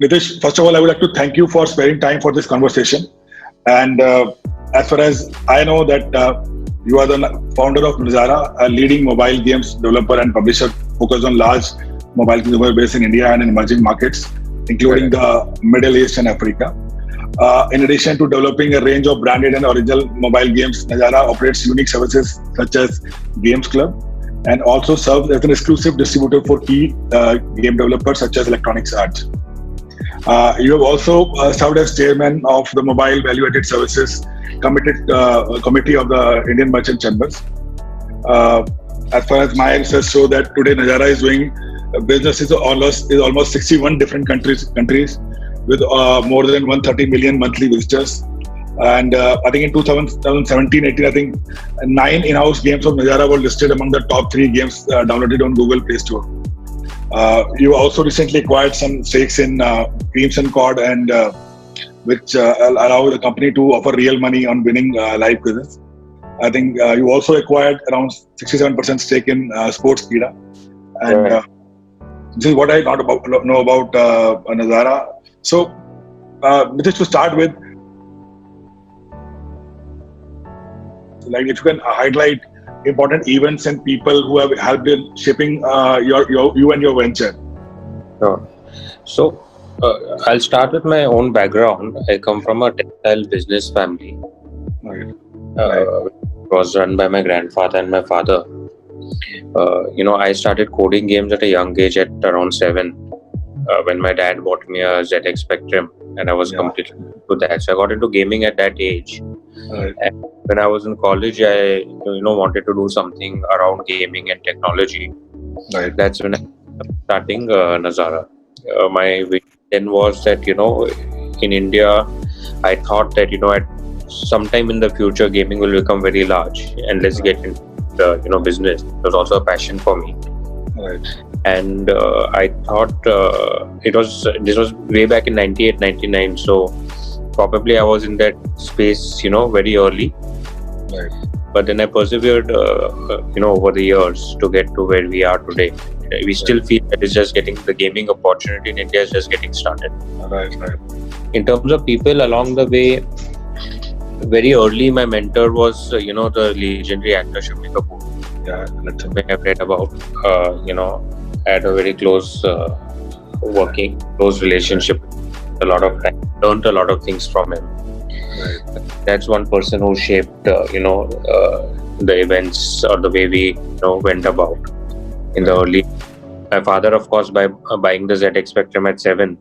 Nitish, first of all, I would like to thank you for sparing time for this conversation. And as far as I know that you are the founder of Nazara, a leading mobile games developer and publisher focused on large mobile consumer base in India and in emerging markets, including the Middle East and Africa. In addition to developing a range of branded and original mobile games, Nazara operates unique services such as Games Club and also serves as an exclusive distributor for key game developers such as Electronics Arts. You have also served as chairman of the Mobile Value-Added Services Committee of the Indian Merchant Chambers. Uh, as far as my research show that today Nazara is doing business is almost 61 different countries with more than 130 million monthly visitors. And I think in 2017-18, I think 9 in-house games of Nazara were listed among the top 3 games downloaded on Google Play Store. You also recently acquired some stakes in Crimson Cord, and which allow the company to offer real money on winning live quizzes. I think you also acquired around 67% stake in Sportskeeda, and this is what I know about Nazara. So, just to start with, like if you can highlight important events and people who have helped in shaping you and your venture. Sure. So, I'll start with my own background. I come from a textile business family. Right. It was run by my grandfather and my father. I started coding games at a young age at around 7 when my dad bought me a ZX Spectrum, and I was completely into that. So I got into gaming at that age. Right. And when I was in college, I wanted to do something around gaming and technology. Right. That's when I started starting Nazara. My vision then was that in India, I thought that at sometime in the future, gaming will become very large, and let's get into the business. It was also a passion for me. Right. And I thought this was way back in 98, 99. So probably I was in that space, very early. Right. But then I persevered, over the years to get to where we are today. We still feel that the gaming opportunity in India is just getting started. Right. In terms of people along the way, very early, my mentor was, the legendary actor Shimmy Kapoor. Yeah, that's I have read about, I had a very close relationship. A lot of time, learned a lot of things from him. Right. That's one person who shaped, the events or the way we, went about in the early. My father, of course, by buying the ZX Spectrum at 7,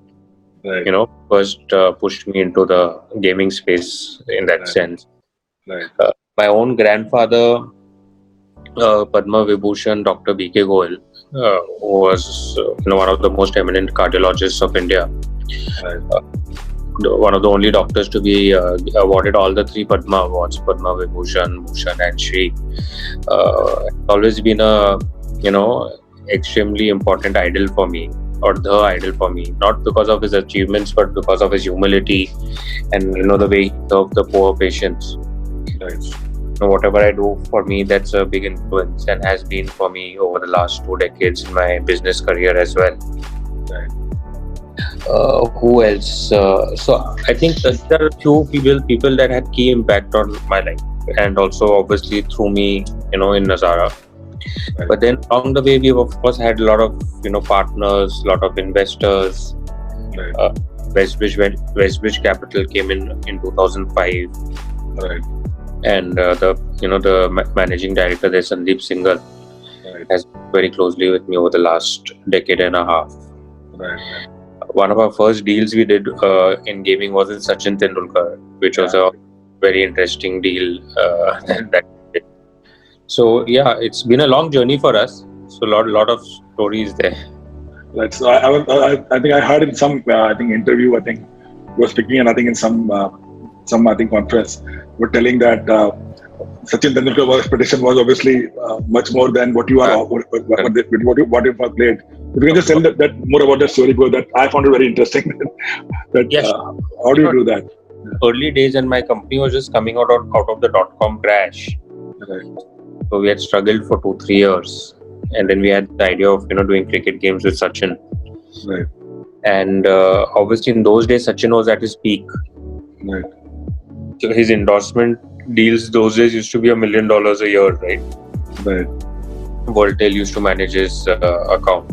Right. first pushed me into the gaming space in that sense. Right. My own grandfather, Padma Vibhushan, Dr. B.K. Goyal, who was one of the most eminent cardiologists of India. Right. One of the only doctors to be awarded all the 3 Padma Awards, Padma Vibhushan, Bhushan and Shri. Always been a, extremely important idol for me, or the idol for me, not because of his achievements, but because of his humility and, the way he served the poor patients. Right. Whatever I do, for me, that's a big influence and has been for me over the last 2 decades in my business career as well. Right. Who else? So I think that there are a few people that had key impact on my life, and also obviously through me, in Nazara. Right. But then along the way, we've of course had a lot of partners, a lot of investors. Right. Westbridge Capital came in 2005. Right. And the managing director there, Sandeep Singhal, has worked very closely with me over the last decade and a half. Right. One of our first deals we did in gaming was with Sachin Tendulkar, which was a very interesting deal. So it's been a long journey for us. So a lot of stories there. Right. So I think I heard in some interview, I think you were speaking, and I think in some conference, were telling that Sachin Tendulkar's prediction was obviously much more than what you are, what you have played. If you can just tell that more about that story, because that I found it very interesting. How do you do that? Early days, and my company was just coming out of the .com crash. Right. So we had struggled for 2-3 years, and then we had the idea of doing cricket games with Sachin. Right. And obviously, in those days, Sachin was at his peak. Right. So his endorsement deals those days used to be $1 million a year, right? Right. Voltail used to manage his account.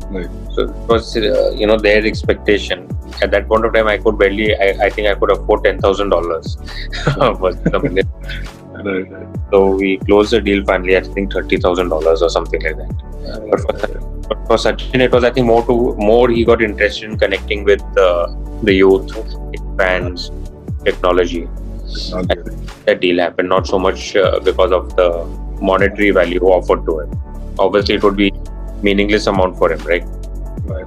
Right. So it was, their expectation. At that point of time, I could barely, I think I could afford $10,000. Right. So we closed the deal finally at, I think, $30,000 or something like that. But for Sachin, it was, I think, more he got interested in connecting with the youth, fans, technology. Okay. That deal happened, not so much because of the monetary value offered to him. Obviously, it would be meaningless amount for him, right? Right.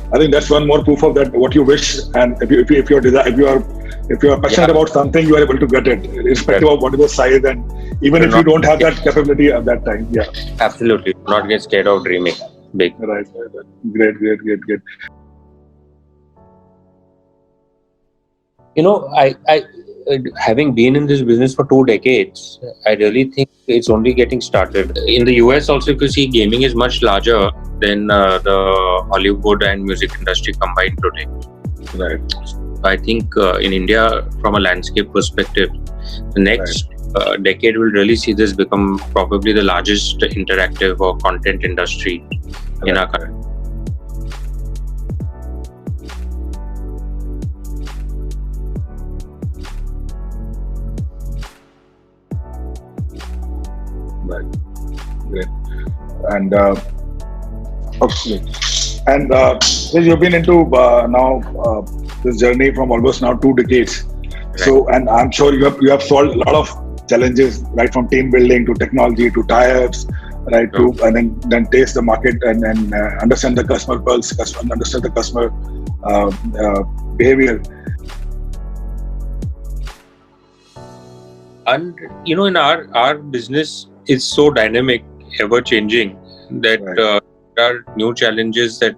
I think that's one more proof of that. What you wish, and if you are passionate about something, you are able to get it, irrespective of what is the size, and even if you don't have that capability at that time. Yeah. Absolutely. Do not get scared of dreaming big. Right. Great. I having been in this business for 2 decades, I really think it's only getting started. In the US also, if you see, gaming is much larger than the Hollywood and music industry combined today. Right. I think in India, from a landscape perspective, the next decade will really see this become probably the largest interactive or content industry in our country. Right. Great. And okay. And so you've been into now this journey from almost now 2 decades. Right. So, and I'm sure you have solved a lot of challenges, right, from team building to technology to tie-ups, right, to and then taste the market and understand the customer pulse, understand the customer behavior. And in our business, it's so dynamic, ever changing that there are new challenges that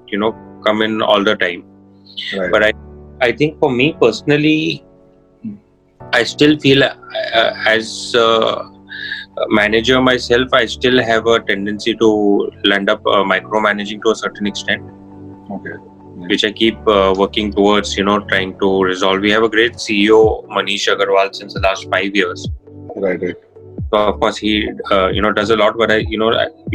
come in all the time. Right. But I think for me personally, I still feel as a manager myself, I still have a tendency to land up micromanaging to a certain extent. Okay. Which I keep working towards, trying to resolve. We have a great CEO, Manish Agarwal, since the last 5 years. Right. So of course he, does a lot, but I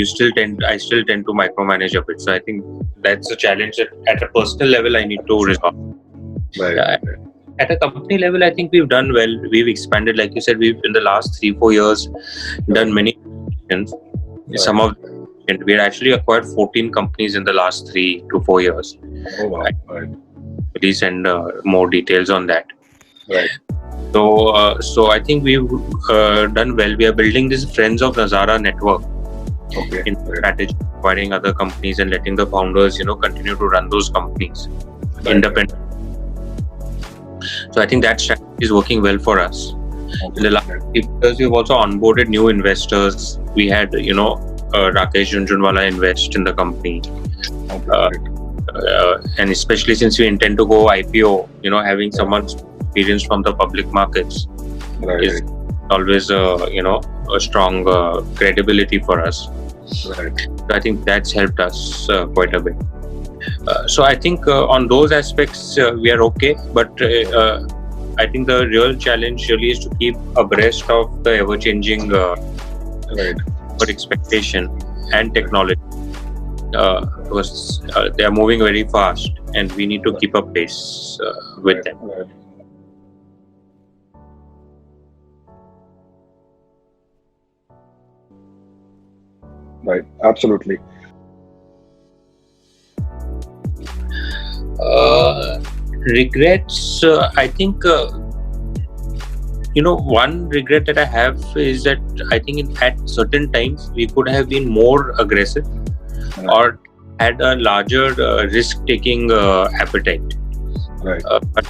still tend to micromanage a bit. So I think that's a challenge that at a personal level I need to resolve. Right. At a company level, I think we've done well. We've expanded, like you said, we've in the last 3-4 years done many acquisitions. Right. Some of and we actually acquired 14 companies in the last 3 to 4 years. Oh wow! Right. Please send more details on that. Right. So I think we've done well. We are building this Friends of Nazara network. Okay. In strategy, acquiring other companies and letting the founders, continue to run those companies independently. So I think that strategy is working well for us. Okay. In the last 5 years, we've also onboarded new investors. We had, Rakesh Jhunjhunwala invest in the company. Okay. And especially since we intend to go IPO, having someone's experience from the public markets is always, a strong credibility for us. Right. So I think that's helped us quite a bit. So I think on those aspects we are okay, but I think the real challenge really is to keep abreast of the ever-changing expectation and technology. Because they are moving very fast, and we need to keep up pace with them. Right. Absolutely. Regrets, I think one regret that I have is that I think at certain times we could have been more aggressive or had a larger risk-taking appetite. Right. But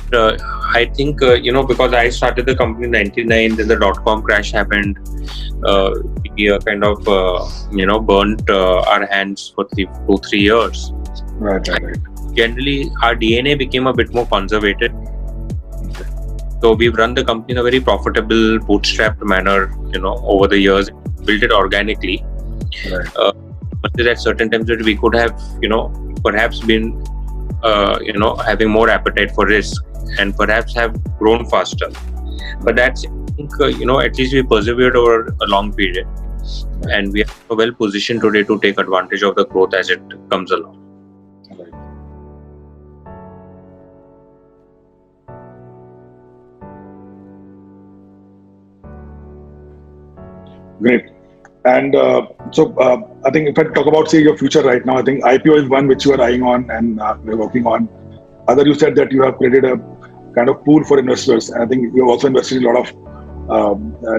I think because I started the company in '99, then the .com crash happened. We kind of burnt our hands for 2-3 years. Right. Generally, our DNA became a bit more conservative. So we've run the company in a very profitable, bootstrapped manner, over the years, built it organically. Right. But at certain times that we could have, perhaps been, having more appetite for risk and perhaps have grown faster. But that's, I think, at least we persevered over a long period, and we are well positioned today to take advantage of the growth as it comes along. Right. Great. And I think if I talk about, say, your future right now, I think IPO is one which you are eyeing on and we're working on. Other, you said that you have created a kind of pool for investors. And I think you have also invested in a lot of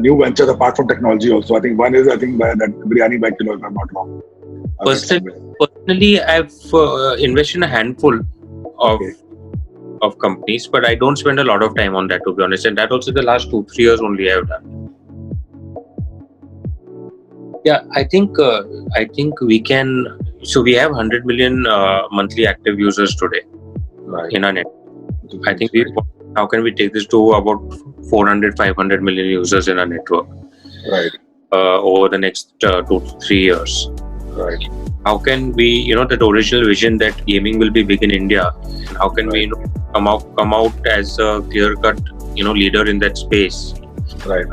new ventures apart from technology also. I think one is, that Biryani Bank, if I'm not wrong. Personally, I've invested in a handful of companies, but I don't spend a lot of time on that, to be honest. And that also the last 2-3 years only I have done. Yeah, I think we can. So we have 100 million monthly active users today in our network. I think how can we take this to about 400-500 million users in our network? Right. Over the next 2 to 3 years. Right. How can we, the original vision that gaming will be big in India, and how can we come out as a clear-cut, leader in that space? Right.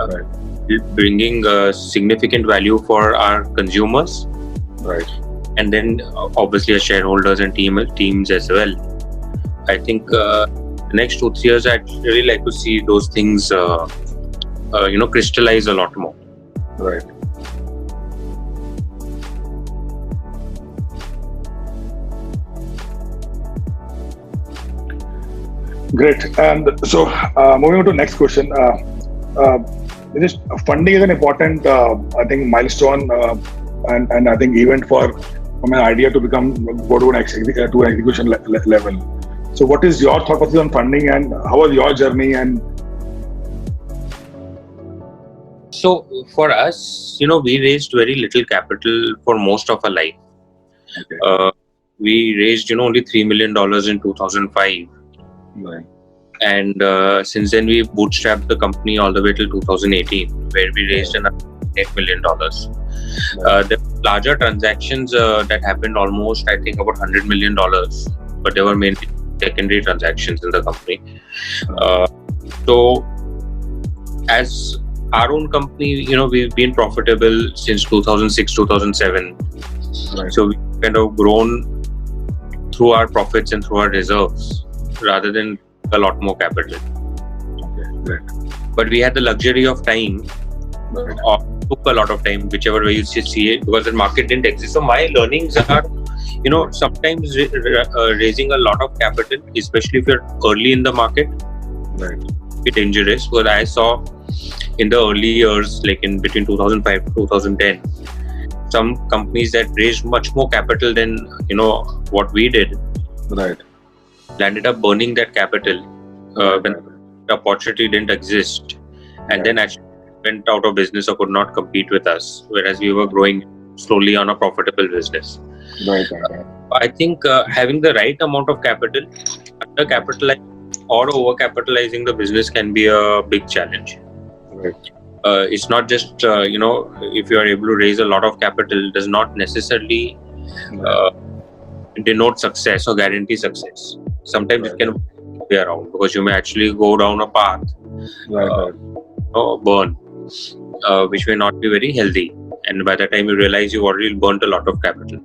Bringing significant value for our consumers, right, and then obviously our shareholders and teams as well. I think the next 2-3 years, I'd really like to see those things, crystallize a lot more. Right. Great. And so, moving on to the next question. Funding is an important, I think, milestone and I think event from an idea to go to an execution level. So, what is your thought process on funding, and how was your journey? And so, for us, we raised very little capital for most of our life. Okay. We raised, only $3 million in 2005. Right. And since then, we bootstrapped the company all the way till 2018, where we raised another $8 million. The larger transactions that happened almost, I think, about $100 million, but they were mainly secondary transactions in the company. So, as our own company, we've been profitable since 2006, 2007. Right. So, we've kind of grown through our profits and through our reserves rather than a lot more capital. Okay, right. But we had the luxury of time, or took a lot of time, whichever way you see it, because the market didn't exist. So my learnings are, sometimes raising a lot of capital, especially if you're early in the market, right, be dangerous. Because I saw in the early years, like in between 2005 to 2010, some companies that raised much more capital than what we did, right, ended up burning that capital when the opportunity didn't exist, and then actually went out of business or could not compete with us, whereas we were growing slowly on a profitable business. Right. I think having the right amount of capital, undercapitalizing or overcapitalizing the business can be a big challenge. Right. It's not just if you are able to raise a lot of capital, does not necessarily denote success or guarantee success. Sometimes it can be around, because you may actually go down a path, burn, which may not be very healthy. And by the time you realize you've already burnt a lot of capital.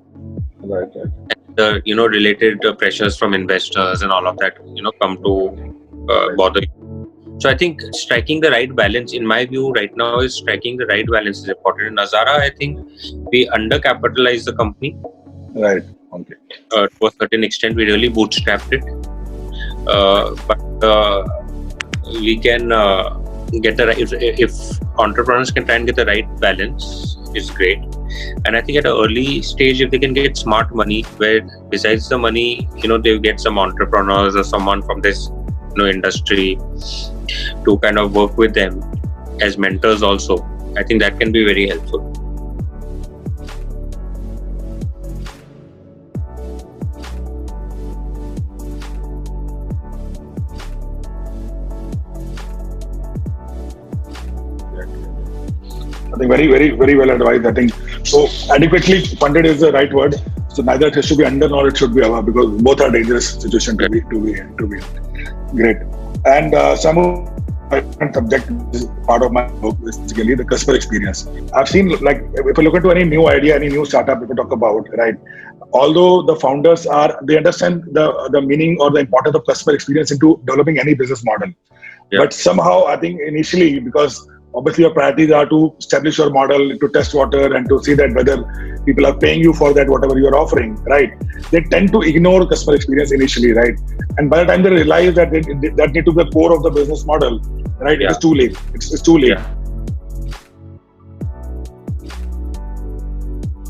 Right. And the related pressures from investors and all of that come to bother you. So I think striking the right balance, in my view, right now is striking the right balance is important. In Nazara, I think we undercapitalized the company. Right. Okay. To a certain extent, we really bootstrapped it, but we can get the right. If entrepreneurs can try and get the right balance, it's great. And I think at an early stage, if they can get smart money, where besides the money, they get some entrepreneurs or someone from this industry to kind of work with them as mentors also, I think that can be very helpful. I think very well advised. I think so. Adequately funded is the right word. So neither it has to be under nor it should be above, because both are dangerous situation to be in. Great. And some subject is part of my book, basically the customer experience. I've seen, like, if you look into any new idea, any new startup, if you talk about, right, although the founders they understand the meaning or the importance of customer experience into developing any business model. Yeah. But somehow, I think initially, because obviously your priorities are to establish your model, to test water, and to see that whether people are paying you for that, whatever you are offering, right? They tend to ignore customer experience initially, right? And by the time they realize that that need to be the core of the business model, right? Yeah. It's too late. It's too late. Yeah.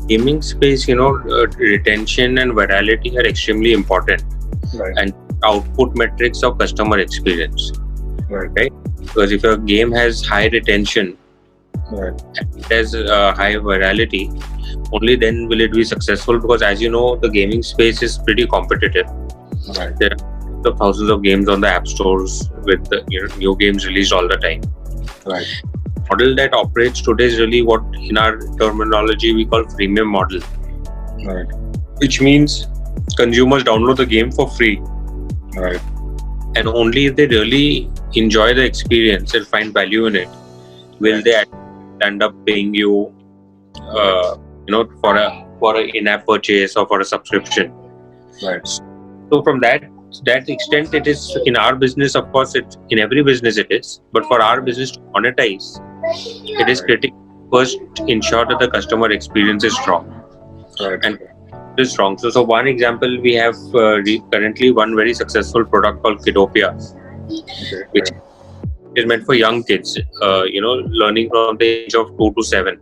Gaming space, retention and virality are extremely important, Right. and output metrics of customer experience. Right. Because if your game has high retention, Right. it has high virality, only then will it be successful. Because as you know, the gaming space is pretty competitive. Right. There are thousands of games on the app stores with new games released all the time. Right. Model that operates today is really what in our terminology we call freemium model, Right. which means consumers download the game for free, Right. and only if they really enjoy the experience and find value in it will they end up paying you for a in-app purchase or for a subscription. Right. So from that extent, it is in our business, of course, it's in every business it is, but for our business to monetize, it is critical first ensure that the customer experience is strong. Right. And it is strong. So one example, we have currently one very successful product called Kidopia, which is meant for young kids, learning from the age of 2 to 7.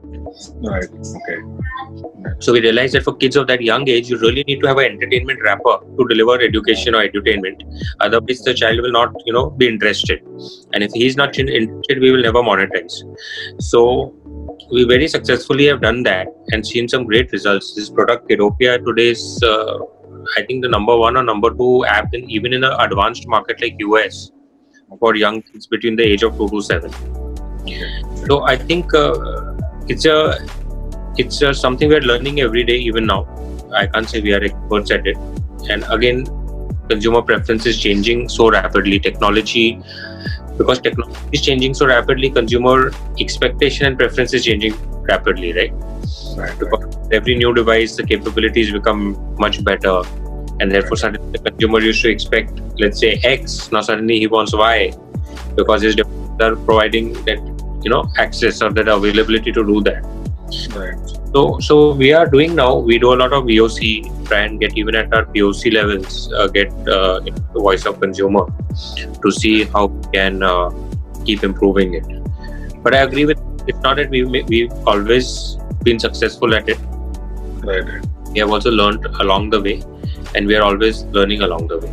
Right. Okay. So we realized that for kids of that young age, you really need to have an entertainment wrapper to deliver education or edutainment. Otherwise, the child will not, be interested. And if he is not interested, we will never monetize. So we very successfully have done that and seen some great results. This product, Kidopia, today is, I think, the number 1 or number 2 app even in an advanced market like US for young kids between the age of 2 to 7. So I think it's something we're learning every day, even now. I can't say we are experts at it. And again, consumer preference is changing so rapidly. Because technology is changing so rapidly, consumer expectation and preference is changing rapidly, right? Because every new device, the capabilities become much better. And therefore, suddenly the consumer used to expect, let's say, X. Now suddenly he wants Y because his devices are providing that, access or that availability to do that. Right. So we are doing now. We do a lot of VOC, try and get even at our POC levels, get the voice of consumer to see how we can keep improving it. But I agree with it's not that we've always been successful at it. Right. We have also learned along the way, and we are always learning along the way.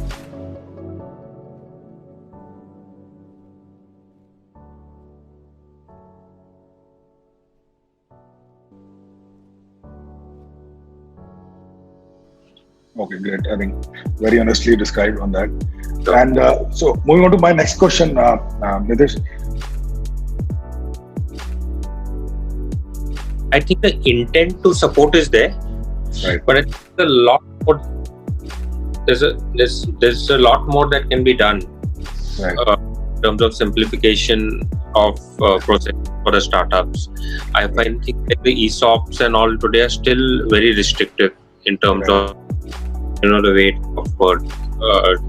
Okay, great. I think very honestly described on that. And so moving on to my next question, Nitish. I think the intent to support is there, Right. but I think a lot more. There's a lot more that can be done Right. in terms of simplification of process for the startups. I find things like the ESOPs and all today are still very restrictive in terms of the way it offered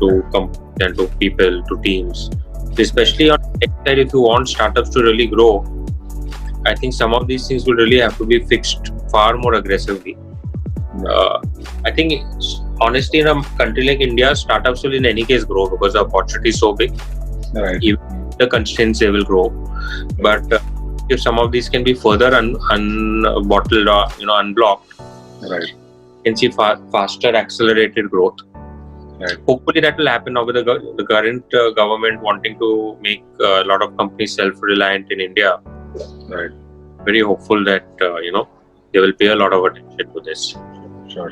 to companies and to people, to teams. Especially on the tech side, if you want startups to really grow, I think some of these things will really have to be fixed far more aggressively. I think, honestly, in a country like India, startups will in any case grow because the opportunity is so big. Right. Even the constraints, they will grow. But if some of these can be further unbottled or unblocked, Right. you can see faster accelerated growth. Right. Hopefully that will happen now with the current government wanting to make a lot of companies self-reliant in India. Right. Very hopeful that they will pay a lot of attention to this. Sure.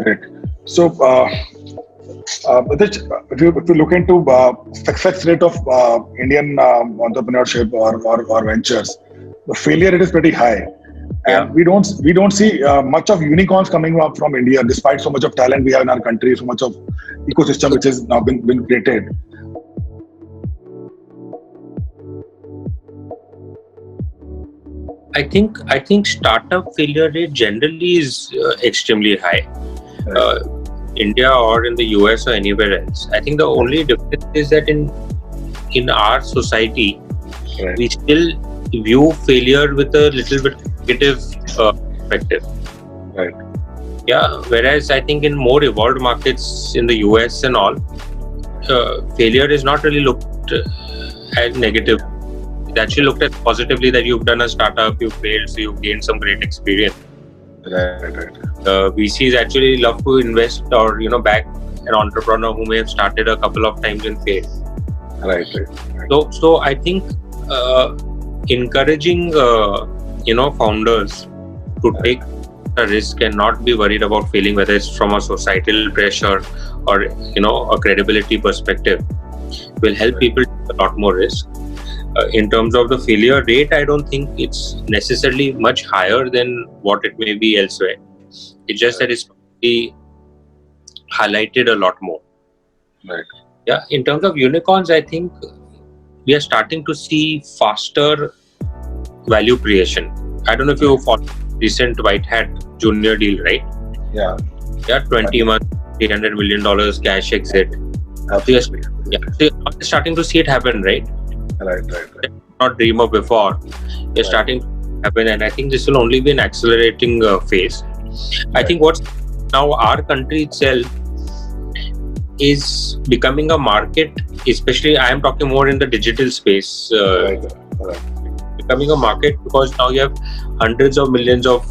Great. So, Nitish, if you look into success rate of Indian entrepreneurship or ventures, the failure rate is pretty high, Yeah. and we don't see much of unicorns coming up from India, despite so much of talent we have in our country, so much of ecosystem which has now been created. I think startup failure rate generally is extremely high. Uh, India or in the US or anywhere else. I think the only difference is that in our society, Right. we still view failure with a little bit negative perspective. Right. Yeah. Whereas I think in more evolved markets in the US and all, failure is not really looked at negative. It's actually looked at positively that you've done a startup, you've failed, so you've gained some great experience. Right. VCs actually love to invest or back an entrepreneur who may have started a couple of times and failed. Right. So I think encouraging founders to take a risk and not be worried about failing, whether it's from a societal pressure or a credibility perspective, will help people take a lot more risk. In terms of the failure rate, I don't think it's necessarily much higher than what it may be elsewhere. It's just that it's probably highlighted a lot more. Right. Yeah. In terms of unicorns, I think we are starting to see faster value creation. I don't know if you followed recent White Hat Junior deal, right? Yeah. Yeah, 20 months, $300 million cash exit. Absolutely. So you're starting to see it happen, right? Right. Not dream of before. You're starting to happen, and I think this will only be an accelerating phase. I think what's now our country itself is becoming a market, especially I am talking more in the digital space, becoming a market because now you have hundreds of millions of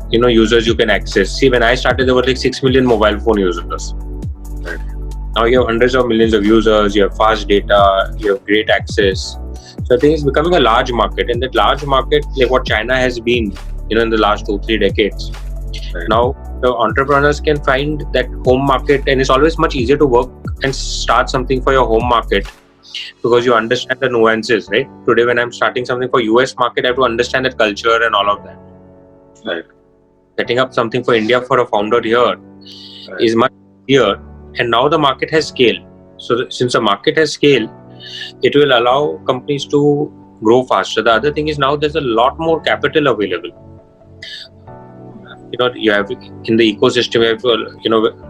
users you can access. See, when I started, there were like 6 million mobile phone users. Right. Now you have hundreds of millions of users, you have fast data, you have great access. So I think it's becoming a large market, and that large market, like what China has been, in the last 2-3 decades. Right. Now the entrepreneurs can find that home market, and it's always much easier to work and start something for your home market because you understand the nuances, right? Today, when I'm starting something for US market, I have to understand that culture and all of that. Right. Setting up something for India for a founder here is much easier. And now the market has scale. So since the market has scale, it will allow companies to grow faster. The other thing is now there's a lot more capital available. You have in the ecosystem, you have a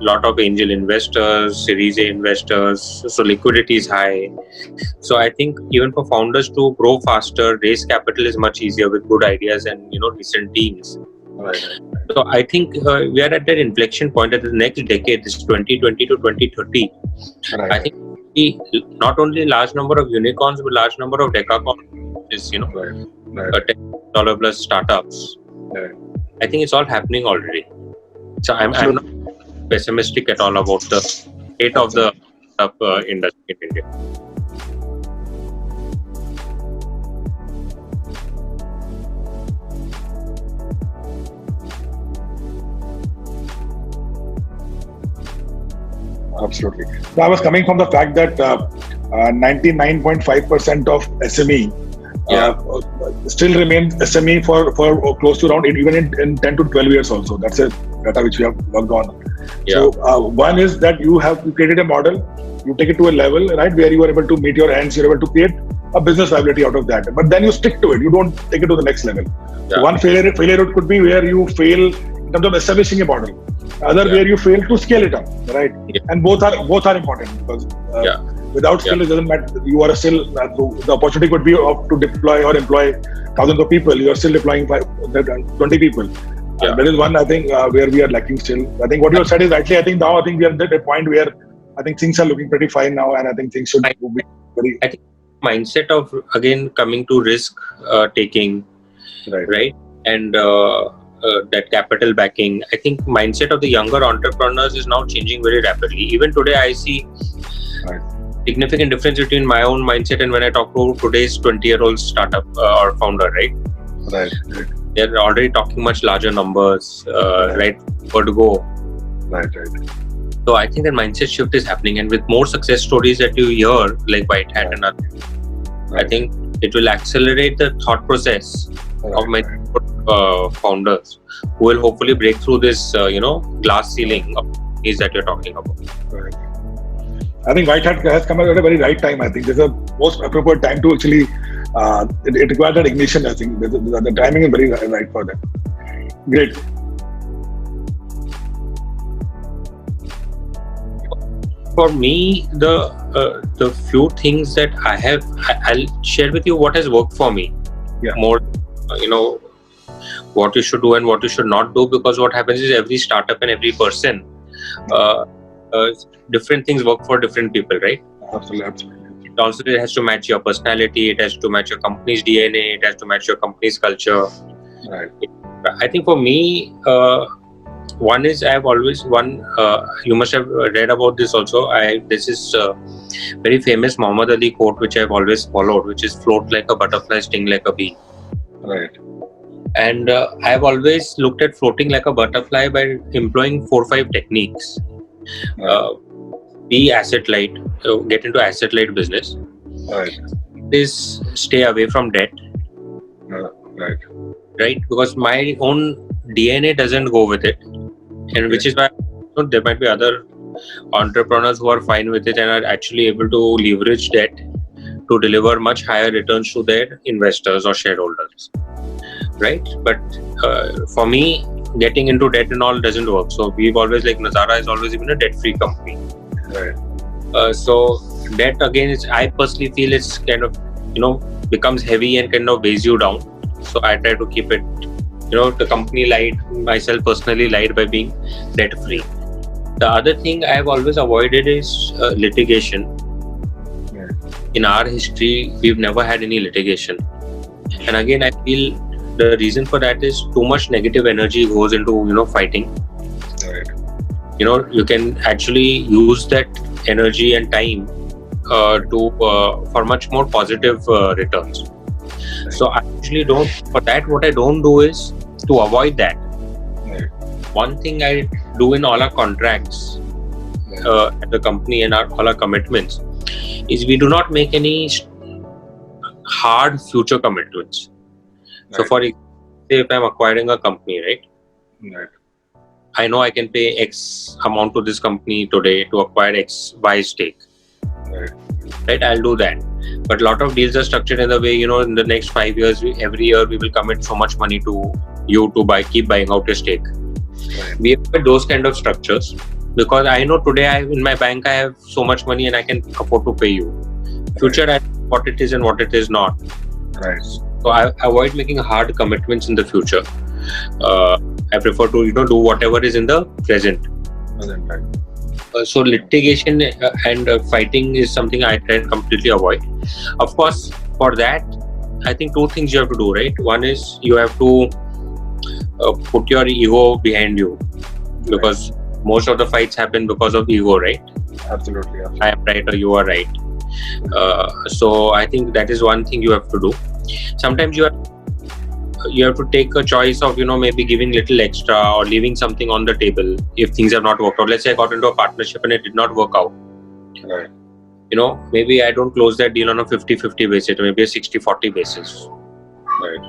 lot of angel investors, Series A investors. So liquidity is high. So I think even for founders to grow faster, raise capital is much easier with good ideas and decent teams. Right. So I think we are at that inflection point at the next decade, this 2020 to 2030. Right. I think not only large number of unicorns, but large number of decacorns, $10 plus startups. Right. I think it's all happening already. So I'm not pessimistic at all about the state of the startup industry in India. Absolutely. So I was coming from the fact that 99.5% of SME still remains SME for close to around even in 10 to 12 years also. That's a data which we have worked on. Yeah. So one is that you created a model, you take it to a level, right, where you are able to meet your ends, you're able to create a business viability out of that. But then you stick to it. You don't take it to the next level. Yeah. So one failure could be where you fail in terms of establishing a model. Other where you fail to scale it up, right? Yeah. And both are important because without skill it doesn't matter. You are still the opportunity could be to deploy or employ thousands of people. You are still deploying 20 people. That is one I think where we are lacking still. I think what you have said is actually I think we are at a point where I think things are looking pretty fine now, and I think things should be very. I think mindset of again coming to risk taking, right, and that capital backing. I think mindset of the younger entrepreneurs is now changing very rapidly. Even today, I see significant difference between my own mindset and when I talk to today's 20-year-old startup or founder, right? Right. They're already talking much larger numbers, right? Where to go. Right. So I think that mindset shift is happening, and with more success stories that you hear, like White Hat and others, I think it will accelerate the thought process of my founders, who will hopefully break through this, glass ceiling of things that you're talking about. Right. I think White Hat has come at a very right time. I think this is the most appropriate time to actually. It required that ignition. I think the timing is very right for that. Great. For me, the few things that I have, I'll share with you what has worked for me. Yeah. More, what you should do and what you should not do, because what happens is every startup and every person, different things work for different people, right? Absolutely. It has to match your personality, it has to match your company's DNA, it has to match your company's culture. Right. I think for me, one is you must have read about this also. This is very famous Muhammad Ali quote, which I've always followed, which is float like a butterfly, sting like a bee. Right. And I've always looked at floating like a butterfly by employing 4 or 5 techniques. Be asset light, get into asset light business. Right. Is stay away from debt. Right, because my own DNA doesn't go with it, and which is why there might be other entrepreneurs who are fine with it and are actually able to leverage debt to deliver much higher returns to their investors or shareholders. Right, but for me, getting into debt and all doesn't work. So we've always, like Nazara has always been a debt-free company. Right. So debt again, I personally feel it's kind of becomes heavy and kind of weighs you down. So I try to keep it, the company light, myself personally light by being debt-free. The other thing I've always avoided is litigation. Yeah. In our history, we've never had any litigation. And again, I feel the reason for that is too much negative energy goes into, fighting. Right. You can actually use that energy and time for much more positive returns. Right. So I actually don't, for that, what I don't do is to avoid that. Right. One thing I do in all our contracts at the company and all our commitments is we do not make any hard future commitments. Right. So for example, if I'm acquiring a company, Right. I know I can pay X amount to this company today to acquire X, Y stake. Right, I'll do that. But a lot of deals are structured in the way, in the next 5 years, every year we will commit so much money to you to keep buying out your stake. Right. We have those kind of structures because I know today in my bank I have so much money and I can afford to pay you. Future, I know what it is and what it is not. Right. So I avoid making hard commitments in the future. I prefer to do whatever is in the present. Right. So litigation and fighting is something I try and completely avoid. Of course, for that, I think 2 things you have to do, right? One is you have to put your ego behind you, because most of the fights happen because of ego, right? Absolutely. I am right or you are right. So I think that is one thing you have to do. Sometimes you have to take a choice of maybe giving little extra or leaving something on the table if things have not worked out. Let's say I got into a partnership and it did not work out. Right. Maybe I don't close that deal on a 50-50 basis, or maybe a 60-40 basis. Right.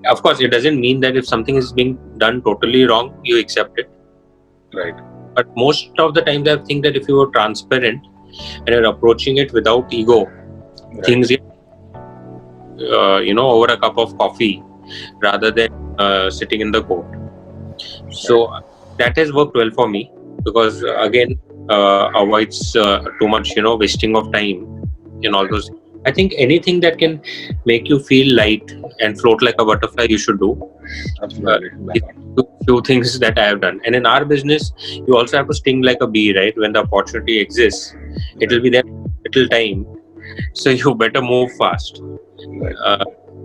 Of course, it doesn't mean that if something is being done totally wrong, you accept it. Right. But most of the times I think that if you are transparent and you're approaching it without ego, things get over a cup of coffee rather than sitting in the court. So that has worked well for me because again avoids too much wasting of time in all those. I think anything that can make you feel light and float like a butterfly, you should do. Absolutely. Few things that I have done. And in our business, you also have to sting like a bee, right? When the opportunity exists, it will be there little time. So you better move fast.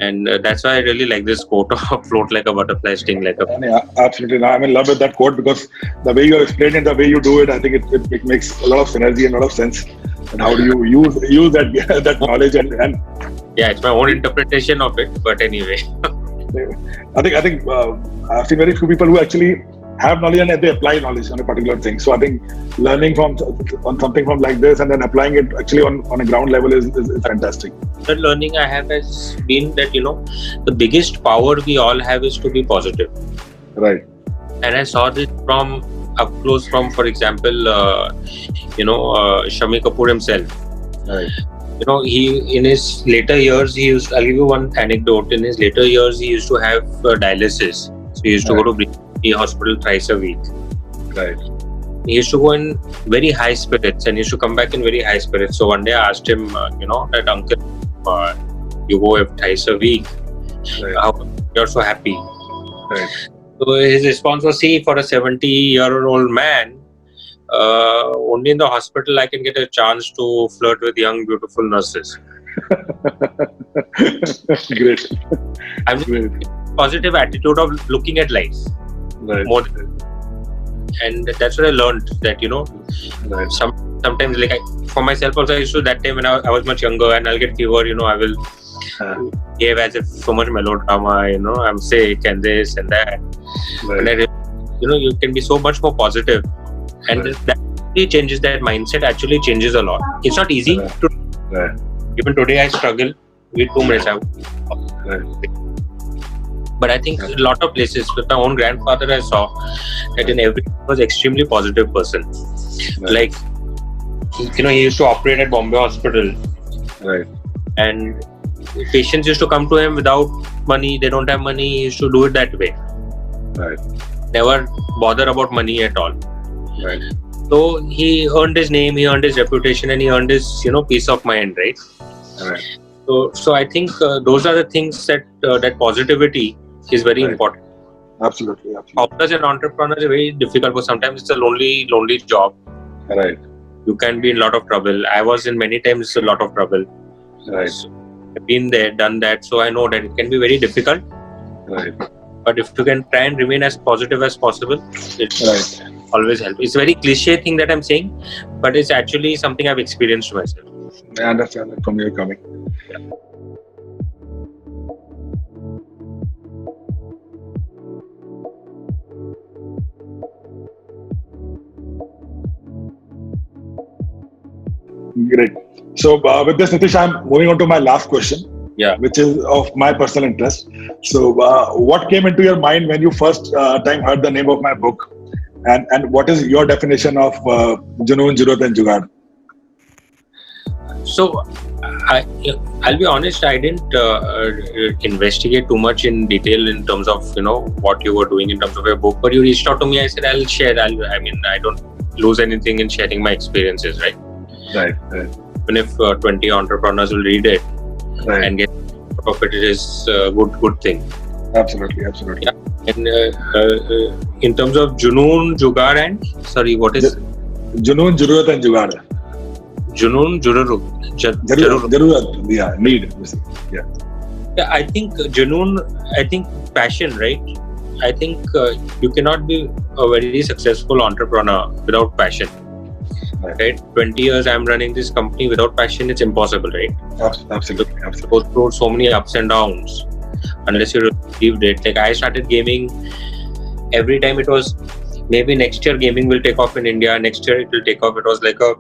And that's why I really like this quote of float like a butterfly, sting like a bee. Absolutely. I'm in love with that quote because the way you explain it, the way you do it, I think it makes a lot of synergy and a lot of sense. And how do you use that knowledge and yeah, it's my own interpretation of it. But anyway, I think I've seen very few people who actually have knowledge and they apply knowledge on a particular thing. So I think learning from on something from like this and then applying it actually on a ground level is fantastic. The learning I have has been that, the biggest power we all have is to be positive. Right. And I saw this from up close from, for example, Shami Kapoor himself. Right. He in his later years, I'll give you one anecdote. In his later years, he used to have dialysis. So he used to go to the hospital thrice a week. Right. He used to go in very high spirits and he used to come back in very high spirits. So one day I asked him, that uncle, you go thrice a week. Right. How you're so happy? Right. So his response was, see, for a 70-year-old man, only in the hospital I can get a chance to flirt with young, beautiful nurses. Great. I'm Great. positive attitude of looking at life. Right. More and that's what I learned, that Right. sometimes like for myself also, I used to, that time when I was much younger and I'll get fever, I will behave as if so much melodrama, I'm sick and this and that. Right. And you can be so much more positive, and that really changes, that mindset actually changes a lot. It's not easy to. Right. Even today I struggle with 2 minutes. But I think a lot of places, with my own grandfather, I saw that in every was extremely positive person. Right. Like, he used to operate at Bombay Hospital. Right. And patients used to come to him without money. They don't have money. He used to do it that way. Right. Never bother about money at all. Right. So he earned his name, he earned his reputation, and he earned his, peace of mind, right? Right. So I think those are the things that that positivity is very important. Absolutely. As an entrepreneur is very difficult, because sometimes it's a lonely job. Right. You can be in a lot of trouble. I was in many times a lot of trouble. Right. So I've been there, done that, so I know that it can be very difficult. Right. But if you can try and remain as positive as possible, it always helps. It's a very cliche thing that I'm saying, but it's actually something I've experienced myself. I understand that from where you're coming. Great. So with this, Nitish, I'm moving on to my last question, which is of my personal interest. So what came into your mind when you first time heard the name of my book, and what is your definition of Junoon, Jurat and Jugaad? So I'll be honest, I didn't investigate too much in detail in terms of what you were doing in terms of your book, but you reached out to me. I said I'll share. I don't lose anything in sharing my experiences, right? Right. Even if 20 entrepreneurs will read it and get out of it, it is a good thing. Absolutely. Yeah. And in terms of Junoon, Jugaad, and sorry, what is Junoon, Jurat and Jugaad? Junoon, Jarurat. Yeah, need. Yeah, I think Junoon, passion, right? I think you cannot be a very successful entrepreneur without passion. Right? 20 years I'm running this company without passion, it's impossible, right? Absolutely. Go through so many ups and downs unless you received it. Like, I started gaming, every time it was maybe next year gaming will take off in India, next year it will take off. It was like a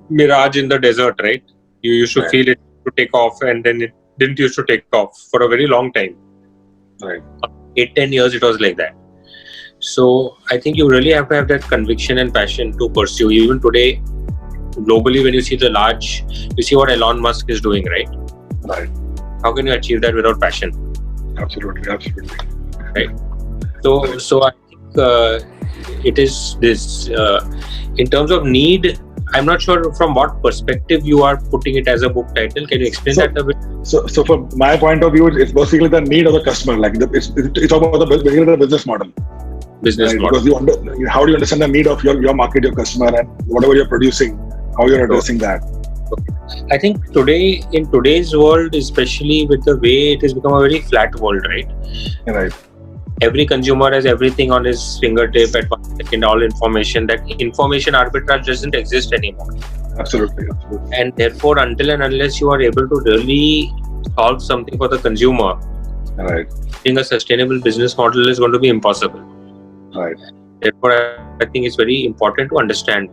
mirage in the desert, right? You used to feel it to take off, and then it didn't used to take off for a very long time. Right. 8-10 years it was like that. So I think you really have to have that conviction and passion to pursue. Even today, globally, when you see you see what Elon Musk is doing, right? Right. How can you achieve that without passion? Absolutely. Right. So I think it is this. In terms of need, I'm not sure from what perspective you are putting it as a book title. Can you explain that a bit? So from my point of view, it's basically the need of the customer. Like it's about basically the business model. Model. Because how do you understand the need of your market, your customer, and whatever you're producing, how you're addressing that? I think in today's world, especially with the way it has become a very flat world, right? Right. Every consumer has everything on his fingertip at 1 second, all information. That information arbitrage doesn't exist anymore. Absolutely. And therefore, until and unless you are able to really solve something for the consumer, right, being a sustainable business model is going to be impossible. Right. Therefore, I think it's very important to understand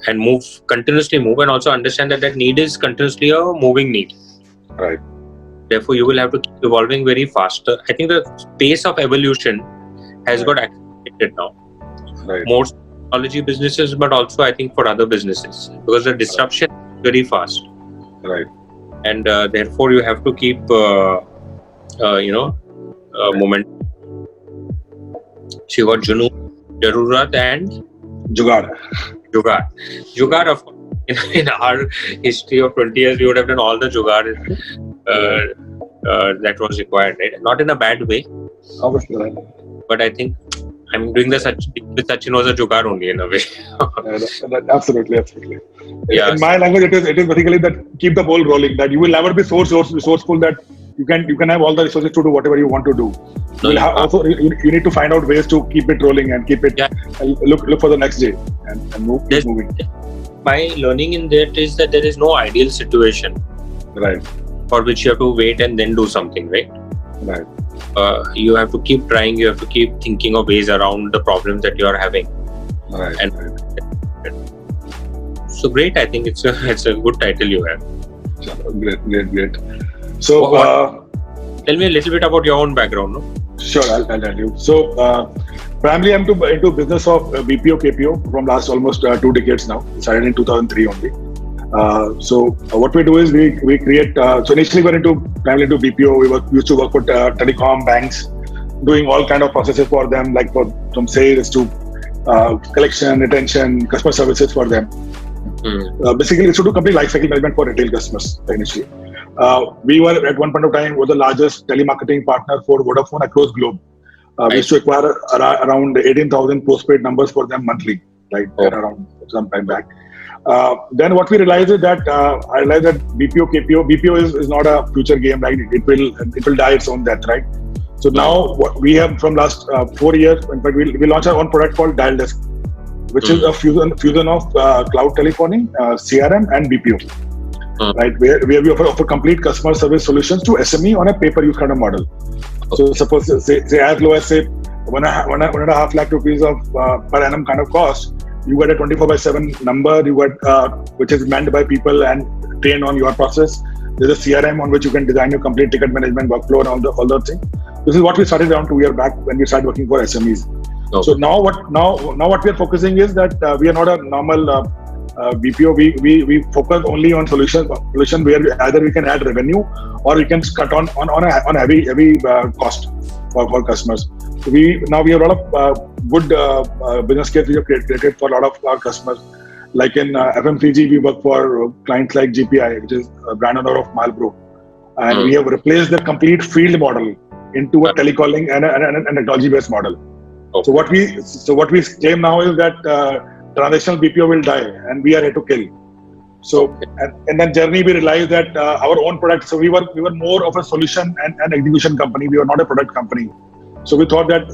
and continuously move, and also understand that need is continuously a moving need. Right. Therefore, you will have to keep evolving very faster. I think the pace of evolution has got accelerated now. Right. More technology businesses, but also I think for other businesses, because the disruption is very fast. Right. And therefore, you have to keep, momentum. So you got Junoon, Jarurat, and Jugaad. Jugaad, of course. In our history of 20 years, we would have done all the Jugaad that was required, right? Not in a bad way. Obviously, right. But I think I'm doing with Sachin was a Jugaad only in a way. Absolutely. Yeah. In my language, it is basically that keep the ball rolling. That you will never be so resourceful that you can have all the resources to do whatever you want to do. You need to find out ways to keep it rolling and keep it. Look for the next day and keep moving. My learning in that is that there is no ideal situation, right, for which you have to wait and then do something, right? Right. You have to keep trying. You have to keep thinking of ways around the problems that you are having. Right. So great. I think it's a good title you have. Great. So, tell me a little bit about your own background, no? Sure, I'll tell you. So, primarily I'm into business of BPO, KPO from last almost 2 decades now. Started in 2003 only. So what we do is we create. So initially we were primarily into BPO. We used to work for telecom banks, doing all kind of processes for them, like from sales to collection, retention, customer services for them. Basically, it's to do complete lifecycle management for retail customers initially. We were at one point of time the largest telemarketing partner for Vodafone across globe. We used to acquire around 18,000 postpaid numbers for them monthly, like around some time back. Then what we realized is that I realized that BPO is not a future game, right? It will die its own death, right? So now what we have from last 4 years, in fact, we launched our own product called Dial Desk, which is a fusion of cloud telephony, CRM, and BPO. Right, where we offer complete customer service solutions to SME on a pay-per-use kind of model. So suppose say as low as say 1.5 lakh rupees of per annum kind of cost, you get a 24/7 number, you get which is manned by people and trained on your process. There's a CRM on which you can design your complete ticket management workflow and all the thing. This is what we started around 2 years back when we started working for SMEs. Okay. So now what we are focusing is that we are not a normal BPO. We focus only on solution where either we can add revenue or we can cut on a heavy cost for customers. So we have a lot of good business case we have created for a lot of our customers. Like in FMCG, we work for clients like GPI, which is a brand owner of Marlboro, and we have replaced the complete field model into a telecalling and a technology-based model. Okay. So what we claim now is that transactional BPO will die, and we are here to kill. So, and then journey we realized that our own product. So we were more of a solution and execution company. We were not a product company. So we thought that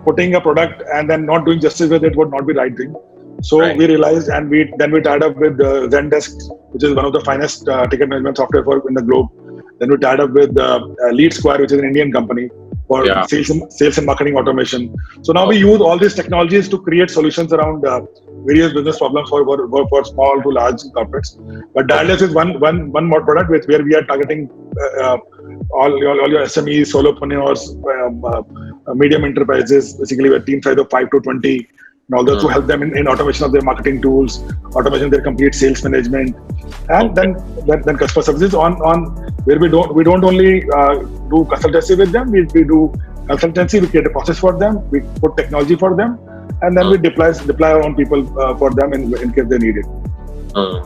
putting a product and then not doing justice with it would not be the right thing. So we realized, and we tied up with Zendesk, which is one of the finest ticket management software in the globe. Then we tied up with Lead Square, which is an Indian company for sales and marketing automation. So now we use all these technologies to create solutions around various business problems for small to large corporates. But Dial Desk is one more product where we are targeting all your SMEs, solopreneurs, medium enterprises, basically with team size of 5 to 20. And all those to help them in automation of their marketing tools, automation of their complete sales management, and then customer services on where we don't only do consultancy with them. We do consultancy. We create a process for them. We put technology for them, and then we deploy our own people for them in case they need it.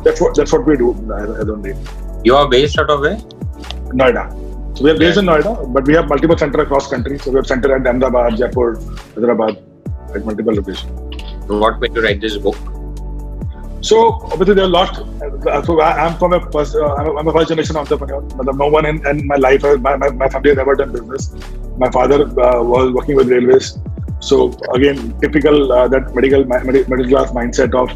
That's what we do as on day. You are based out of where? Noida. So we are based in Noida, but we have multiple centers across country. So we have center at Ahmedabad, Jaipur, Hyderabad, at multiple locations. What made you write this book? So obviously there are a lot. So I'm I'm a first generation entrepreneur. No one in my life, my family has ever done business. My father was working with railways. So again, typical that middle class mindset of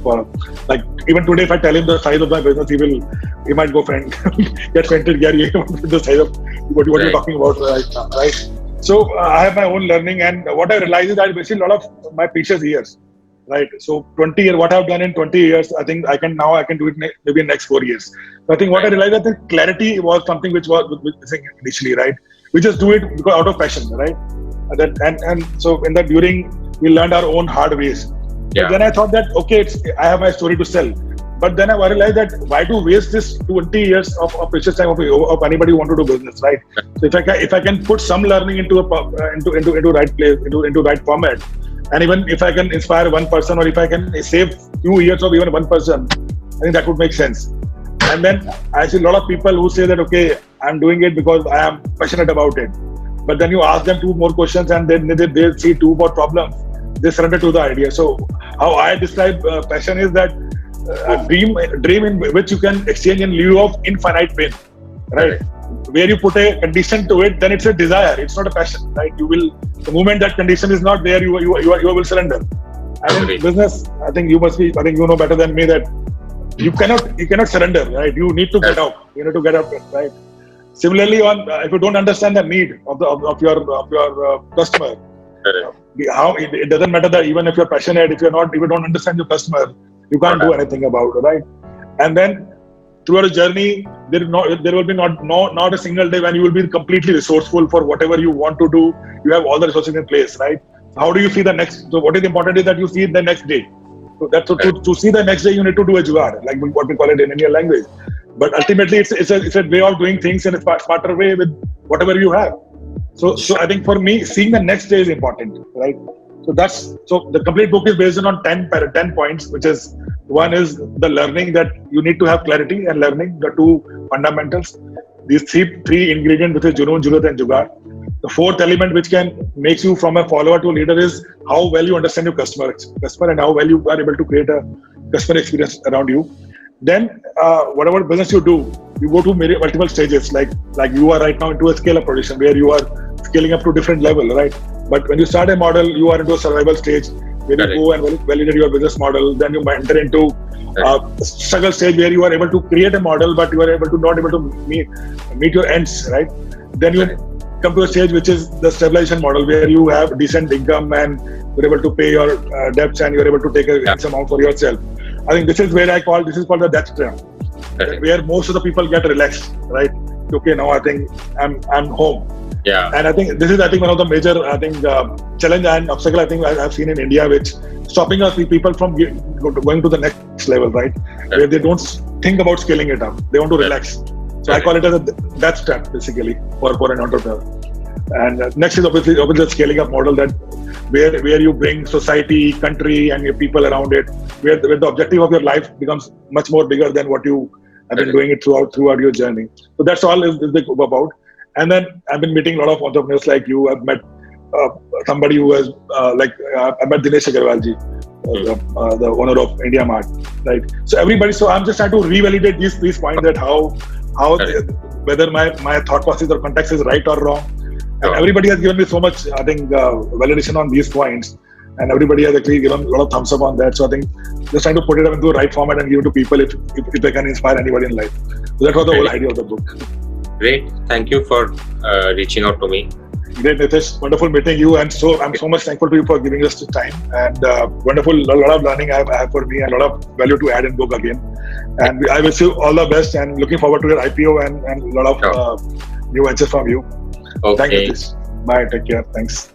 like even today, if I tell him the size of my business, he might go get fainted. Gary, the size of what you're talking about right now, right? So I have my own learning, and what I realized is that I wasted a lot of my precious years. Right. So 20 years, what I've done in 20 years, I think I can do it maybe in next 4 years. So I think what I realized that the clarity was something which was missing initially, right? We just do it because out of passion, right? And so in that during we learned our own hard ways. Yeah. But then I thought that okay, I have my story to sell. But then I realized that why to waste this 20 years of precious time of anybody who want to do business, right? So if I can put some learning into into right place, into right format, and even if I can inspire one person, or if I can save few years of even one person, I think that would make sense. And then I see a lot of people who say that okay, I'm doing it because I am passionate about it. But then you ask them 2 more questions, and then they see 2 more problems. They surrender to the idea. So how I describe passion is that a dream in which you can exchange in lieu of infinite pain, right? Where you put a condition to it, then it's a desire. It's not a passion, right? You will, the moment that condition is not there, you will surrender. And in business, I think you know better than me that you cannot surrender, right? You need to get out. You need to get out, right? Similarly, if you don't understand the need of your customer, how it doesn't matter that even if you're passionate, if you don't understand your customer, you can't do anything about it, right? And then throughout a journey, there will be not a single day when you will be completely resourceful for whatever you want to do. You have all the resources in place, right? How do you see the next? So what is important is that you see the next day. So to see the next day, you need to do a jugaad, like what we call it in Indian language. But ultimately, it's a way of doing things in a smarter way with whatever you have. So I think for me, seeing the next day is important, right? So the complete book is based on 10 points, which is one is the learning, that you need to have clarity and learning, the 2 fundamentals. These three ingredients, which is Junoon, Jurat, and Jugaad. The 4th element which can makes you from a follower to a leader is how well you understand your customer and how well you are able to create a customer experience around you. Then whatever business you do, you go to multiple stages, like you are right now into a scale-up position where you are scaling up to different level, right? But when you start a model, you are into a survival stage where you go and validate your business model. Then you enter into struggle stage where you are able to create a model, but you are not able to meet your ends, right? Then you come to a stage which is the stabilization model, where you have decent income and you're able to pay your debts and you're able to take a X amount for yourself. I think this is where this is called the death trap, where most of the people get relaxed, right? Okay, now I think I'm home. Yeah. And I think this is one of the major challenge and obstacle I've seen in India, which stopping us people from going to the next level, right? Where they don't think about scaling it up. They want to relax. So I call it as a death trap, basically, for an entrepreneur. And next is obviously the scaling up model, that where you bring society, country, and your people around it, where the objective of your life becomes much more bigger than what you have been doing it throughout your journey. So that's all is about. And then I've been meeting a lot of entrepreneurs like you. I've met somebody who has I met Dinesh Agarwalji, the owner of India Mart, right? So I'm just trying to revalidate these points, that how whether my thought process or context is right or wrong. And everybody has given me so much, I think, validation on these points, and everybody has actually given a lot of thumbs up on that. So I think just trying to put it into the right format and give it to people if they can inspire anybody in life. So that was the whole idea of the book. Great. Thank you for reaching out to me. Great, Nitish. Wonderful meeting you. And so I'm so much thankful to you for giving us the time. And wonderful, a lot of learning I have for me, and a lot of value to add in book again. And I wish you all the best, and looking forward to your IPO and a lot of new ventures from you. Okay. Thank you, Nitish. Bye. Take care. Thanks.